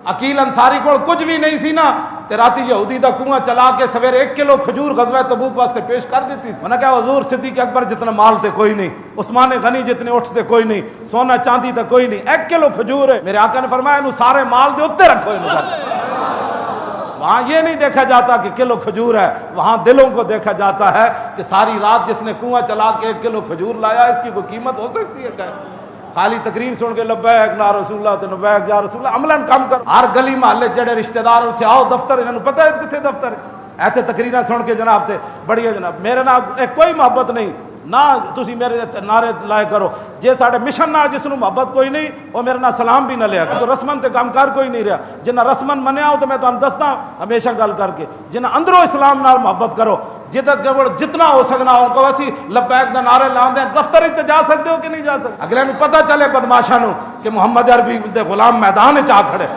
अकील अंसारी को कुछ भी नहीं सी ना ते राती यहूदी दा कुआं चला के सवेरे 1 किलो खजूर गज़वा तबूक वास्ते पेश कर दी थी। मैंने कहा हुजूर सिद्दीक़ अकबर जितना माल थे कोई नहीं, उस्मान गनी जितने उठ थे कोई नहीं, सोना चांदी था कोई नहीं, 1 किलो खजूर है। मेरे आका ने फरमाया इन्हू सारे माल दे उत्ते रखो। वहां ये नहीं देखा जाता कि किलो खजूर है, वहां दिलों को देखा जाता है कि सारी रात जिसने कुआं चला के 1 किलो खजूर लाया इसकी कोई कीमत हो सकती है क्या? खाली तकरीर सुन के लब्बैक ना रसूलुल्लाह ते लब्बैक या रसूलुल्लाह, अमलन कम कर। हर गली महल्ले जेडे रिश्तेदार उठे आओ दफ्तर, इन्होंने पता है कितने दफ्तर है ऐसे तकरीर सुन के जनाब थे बढ़िया जनाब मेरे नाल कोई मोहब्बत नहीं ना, तुसी मेरे नारे लाए करो जे साडे मिशन नाल जिसनू मोहब्बत कोई नहीं वो मेरे नाल सलाम भी ना लिया तो रस्मन ते काम कर कोई नहीं रहा। जिन्हें रस्मन मनिया हो तो मैं तुहानू दसदा हमेशा गल करके, जिन्हें अंदरों इस्लाम नाल मोहब्बत करो जितना हो सकना उनको असी लब्बैक दा नारे लांदे दफ्तर ते जा सकते हो कि नहीं जा सकते। अगले नू पता चले बदमाशा नू कि मुहम्मद अरबी दे गुलाम मैदान च आ खड़े।